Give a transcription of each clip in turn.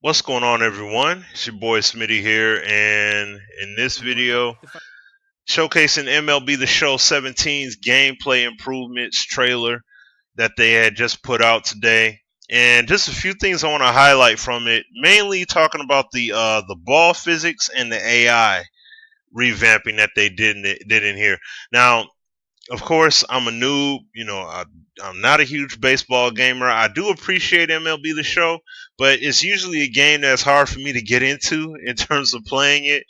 What's going on, everyone? It's your boy Smitty here, and in this video, showcasing MLB the Show 17's gameplay improvements trailer that they had just put out today, and just a few things I want to highlight from it. Mainly talking about the ball physics and the AI revamping that they did in here. Now, of course, I'm a noob. I'm not a huge baseball gamer. I do appreciate MLB the Show, but it's usually a game that's hard for me to get into in terms of playing it,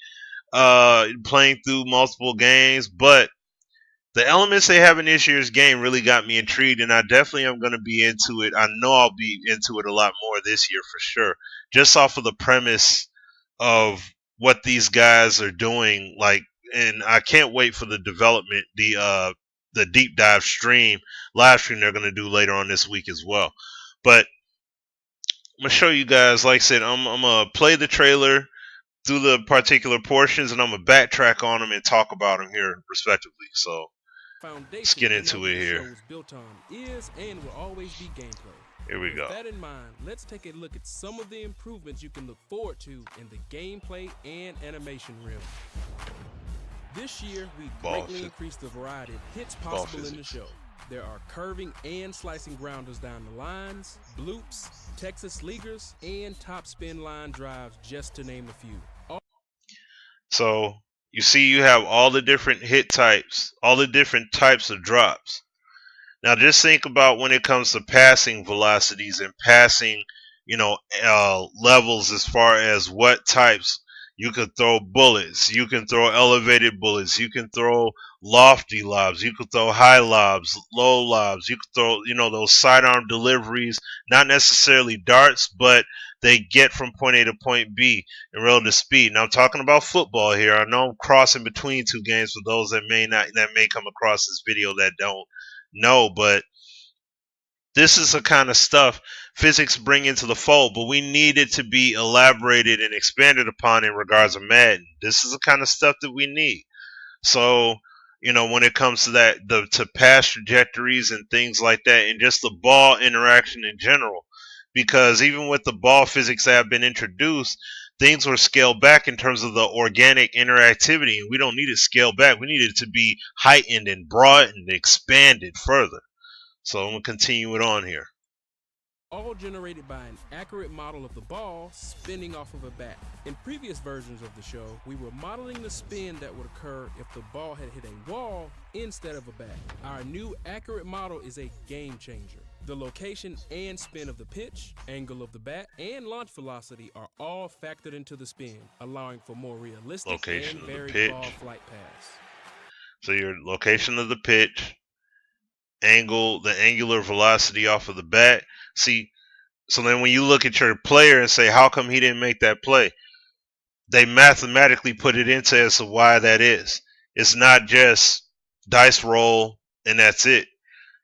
playing through multiple games. But the elements they have in this year's game really got me intrigued, and I definitely am going to be into it. I know I'll be into it a lot more this year for sure, just off of the premise of what these guys are doing. And I can't wait for the development, the deep dive live stream they're going to do later on this week as well. But I'm gonna show you guys. Like I said, I'm gonna play the trailer through the particular portions, and I'm gonna backtrack on them and talk about them here respectively. So let's get into it here. Is built on is and will always be gameplay. Here we With go. that in mind, let's take a look at some of the improvements you can look forward to in the gameplay and animation realm. This year, we greatly increased the variety of hits possible in the show. There are curving and slicing grounders down the lines, bloops, Texas leaguers, and top spin line drives, just to name a few. So you see you have all the different hit types, all the different types of drops. Now just think about when it comes to passing velocities and passing, levels as far as what types. You can throw bullets, you can throw elevated bullets, you can throw lofty lobs, you can throw high lobs, low lobs, you can throw, those sidearm deliveries, not necessarily darts, but they get from point A to point B in relative speed. Now I'm talking about football here. I know I'm crossing between two games for those that may come across this video that don't know, but this is the kind of stuff physics bring into the fold, but we need it to be elaborated and expanded upon in regards to Madden. This is the kind of stuff that we need. So, when it comes to to pass trajectories and things like that, and just the ball interaction in general, because even with the ball physics that have been introduced, things were scaled back in terms of the organic interactivity, and we don't need it scaled back. We need it to be heightened and broadened and expanded further. So I'm going to continue it on here. All generated by an accurate model of the ball spinning off of a bat. In previous versions of the show, we were modeling the spin that would occur if the ball had hit a wall instead of a bat. Our new accurate model is a game changer. The location and spin of the pitch, angle of the bat, and launch velocity are all factored into the spin, allowing for more realistic location and varied ball flight paths. So your location of the pitch, the angular velocity off of the bat. See, so then when you look at your player and say, how come he didn't make that play? They mathematically put it into as to why that is. It's not just dice roll and that's it.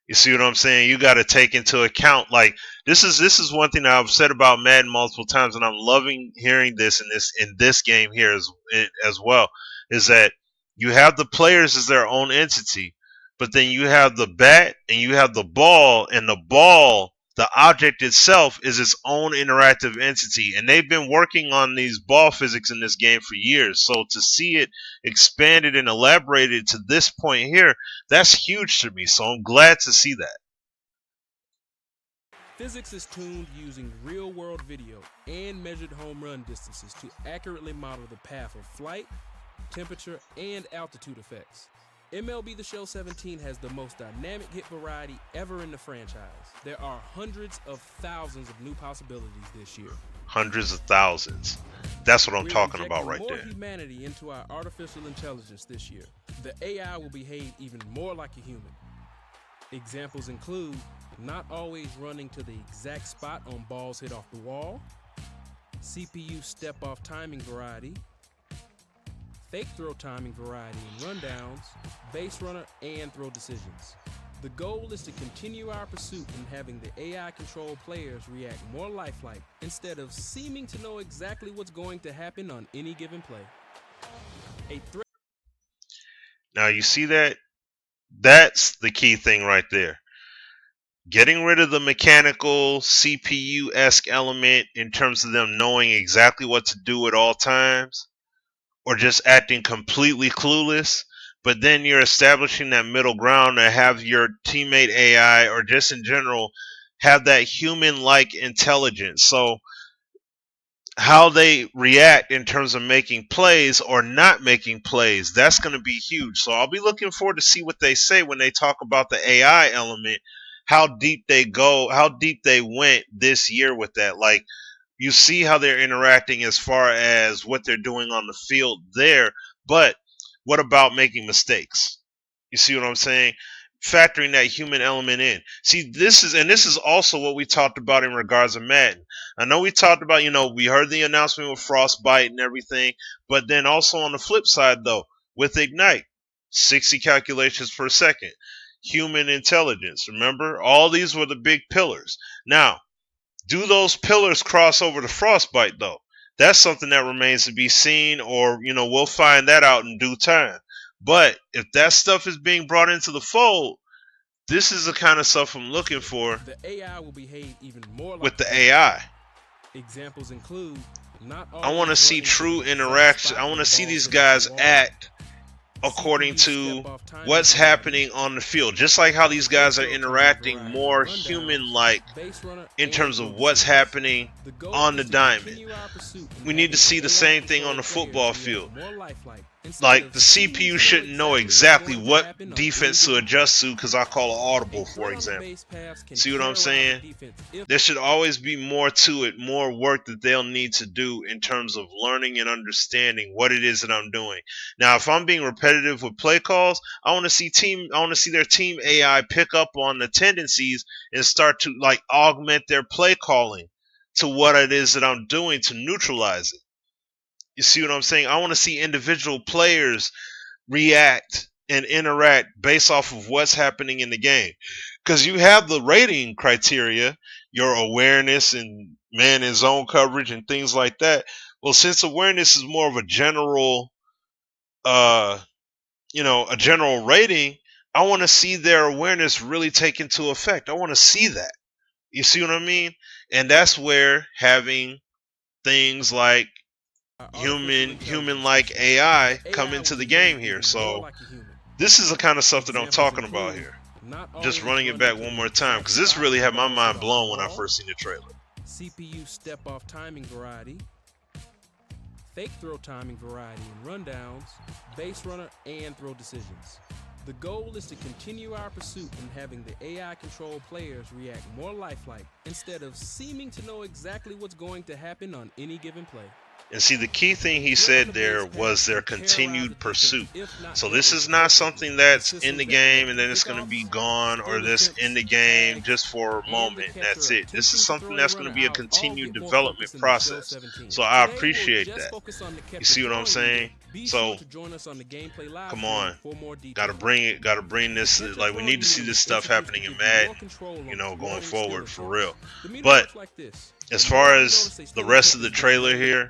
You see what I'm saying? You got to take into account, like, this is one thing I've said about Madden multiple times, and I'm loving hearing this in this game here as well, is that you have the players as their own entity, but then you have the bat and you have the ball, and the object itself is its own interactive entity, and they've been working on these ball physics in this game for years. So to see it expanded and elaborated to this point here, that's huge to me. So I'm glad to see that. Physics is tuned using real-world video and measured home run distances to accurately model the path of flight, temperature, and altitude effects. MLB The Show 17 has the most dynamic hit variety ever in the franchise. There are hundreds of thousands of new possibilities this year. Hundreds of thousands. That's what I'm talking about right there. More humanity into our artificial intelligence this year. The AI will behave even more like a human. Examples include not always running to the exact spot on balls hit off the wall, CPU step-off timing variety, fake throw timing variety in rundowns, base runner, and throw decisions. The goal is to continue our pursuit in having the AI control players react more lifelike instead of seeming to know exactly what's going to happen on any given play. Now you see that? That's the key thing right there. getting rid of the mechanical CPU-esque element in terms of them knowing exactly what to do at all times, or just acting completely clueless. But then you're establishing that middle ground to have your teammate AI, or just in general, have that human-like intelligence. So how they react in terms of making plays or not making plays, that's going to be huge. So I'll be looking forward to see what they say when they talk about the AI element, how deep they go, how deep they went this year with that. Like, you see how they're interacting as far as what they're doing on the field there, but what about making mistakes? You see what I'm saying? Factoring that human element in. See, this is also what we talked about in regards to Madden. I know we talked about, we heard the announcement with Frostbite and everything, but then also on the flip side though, with Ignite, 60 calculations per second, human intelligence. Remember, all these were the big pillars. Now, do those pillars cross over to Frostbite though? That's something that remains to be seen, or we'll find that out in due time. But if that stuff is being brought into the fold, this is the kind of stuff I'm looking for. The AI will behave even more with like the AI. Examples include not I want to see true interaction. I want to see these guys act according to what's happening on the field. Just like how these guys are interacting more human-like in terms of what's happening on the diamond. We need to see the same thing on the football field. Like, the CPU shouldn't know exactly what defense to adjust to because I call an audible, for example. See what I'm saying? There should always be more to it, more work that they'll need to do in terms of learning and understanding what it is that I'm doing. Now, if I'm being repetitive with play calls, I want to see their team AI pick up on the tendencies and start to augment their play calling to what it is that I'm doing to neutralize it. You see what I'm saying? I want to see individual players react and interact based off of what's happening in the game. Because you have the rating criteria, your awareness and man and zone coverage and things like that. Well, since awareness is more of a general, a general rating, I want to see their awareness really take into effect. I want to see that. You see what I mean? And that's where having things like human-like AI come into the game here. So this is the kind of stuff that I'm talking about here. Just running it back one more time, because this really had my mind blown when I first seen the trailer. CPU step-off timing variety, fake throw timing variety in rundowns, base runner, and throw decisions. The goal is to continue our pursuit in having the AI control players react more lifelike instead of seeming to know exactly what's going to happen on any given play. And see, the key thing he said there was their continued pursuit. So this is not something that's in the game and then it's going to be gone, or this in the game just for a moment and that's it. This is something that's going to be a continued development process. So I appreciate that. You see what I'm saying? So come on, gotta bring this. Like, we need to see this stuff happening in Madden, going forward for real. But as far as the rest of the trailer here,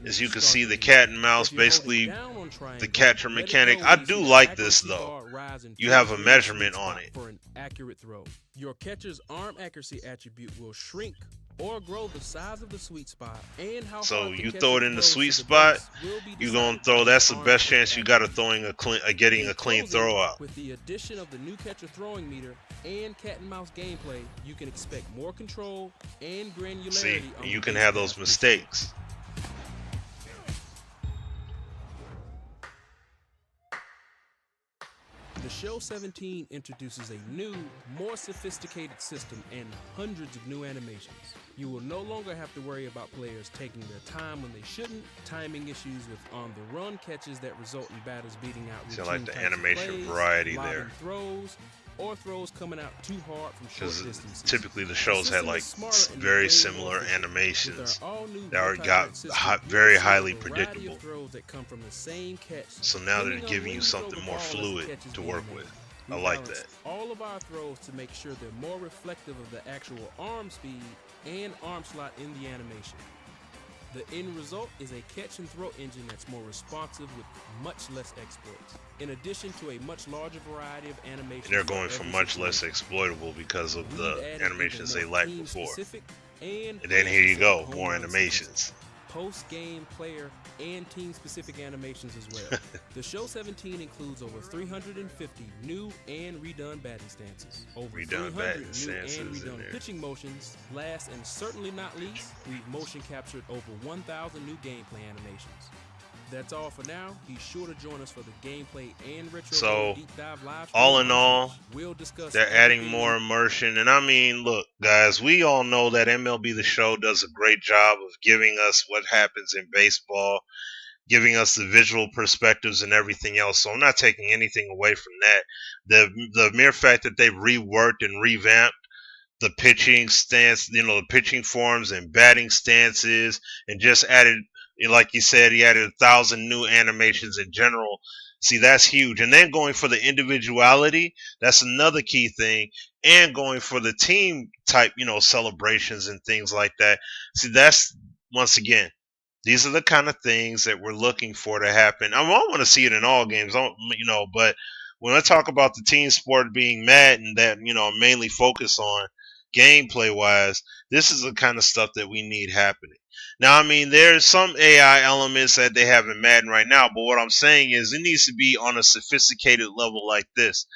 as you can see, the cat and mouse, basically the catcher mechanic. I do like this though. You have a measurement on it. For an accurate throw. Your catcher's arm accuracy attribute will shrink or grow the size of the sweet spot, and how so you throw it in the sweet spot, you're gonna throw. That's the best chance you got of getting a clean throw out. With the addition of the new catcher throwing meter and cat and mouse gameplay, you can expect more control and granularity. See, you can have those mistakes. The Show 17 introduces a new, more sophisticated system and hundreds of new animations. You will no longer have to worry about players taking their time when they shouldn't, timing issues with on-the-run catches that result in batters beating out routine like the types animation of plays, variety there. Throws, or throws coming out too hard from short distances. Typically the shows had very similar animations that got very highly predictable. So now they're giving you something more fluid to work with. I like that. All of our throws to make sure they're more reflective of the actual arm speed and arm slot in the animation. The end result is a catch-and-throw engine that's more responsive with much less exploits. In addition to a much larger variety of animations, and they're going for much less exploitable because of the animations they lacked before. And then here you go, more animations. Post-game player and team-specific animations as well. The Show 17 includes over 350 new and redone batting stances, over 300 new and redone pitching motions. Last and certainly not least, we've motion captured over 1,000 new gameplay animations. That's all for now. Be sure to join us for the gameplay and retro deep dive live stream. All in all, we'll discuss they're adding more immersion. And I mean, look, guys, we all know that MLB the Show does a great job of giving us what happens in baseball, giving us the visual perspectives and everything else. So I'm not taking anything away from that. The mere fact that they've reworked and revamped the pitching stance, the pitching forms and batting stances, and just added, like you said, he added 1,000 new animations in general. See, that's huge. And then going for the individuality, that's another key thing. And going for the team type, celebrations and things like that. See, that's, once again, these are the kind of things that we're looking for to happen. I want to see it in all games, but when I talk about the team sport being Madden that, mainly focus on gameplay-wise, this is the kind of stuff that we need happening. Now, I mean, there's some AI elements that they have in Madden right now, but what I'm saying is it needs to be on a sophisticated level like this,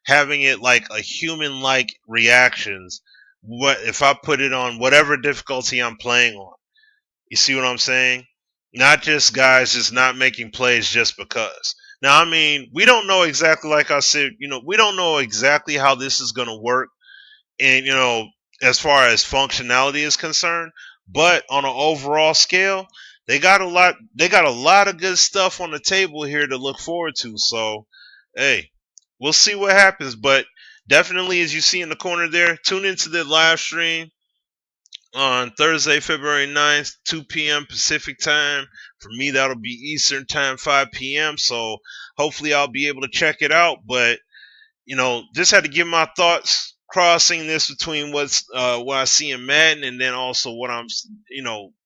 having it like a human-like reactions. What if I put it on whatever difficulty I'm playing on? You see what I'm saying? Not just guys just not making plays just because. Now, I mean, we don't know exactly, like I said, we don't know exactly how this is going to work. And, as far as functionality is concerned, but on an overall scale, they got a lot of good stuff on the table here to look forward to. So, hey, we'll see what happens. But definitely, as you see in the corner there, tune into the live stream on Thursday, February 9th, 2 p.m. Pacific time. For me, that'll be Eastern time, 5 p.m. So hopefully I'll be able to check it out. But, just had to give my thoughts, crossing this between what I see in Madden and then also what I'm,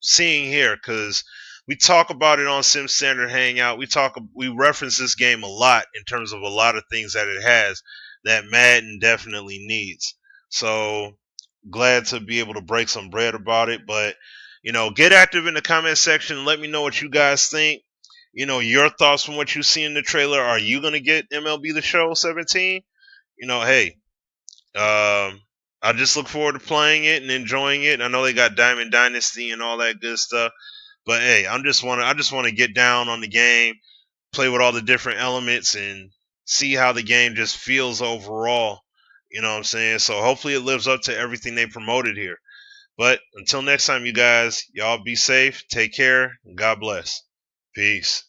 seeing here. Because we talk about it on Sim Standard Hangout. We reference this game a lot in terms of a lot of things that it has that Madden definitely needs. So glad to be able to break some bread about it. But, get active in the comment section. Let me know what you guys think. Your thoughts from what you see in the trailer. Are you going to get MLB The Show 17? Hey, I just look forward to playing it and enjoying it. I know they got Diamond Dynasty and all that good stuff. But, hey, I just want to get down on the game, play with all the different elements, and see how the game just feels overall. You know what I'm saying? So hopefully it lives up to everything they promoted here. But until next time, you guys, y'all be safe, take care, and God bless. Peace.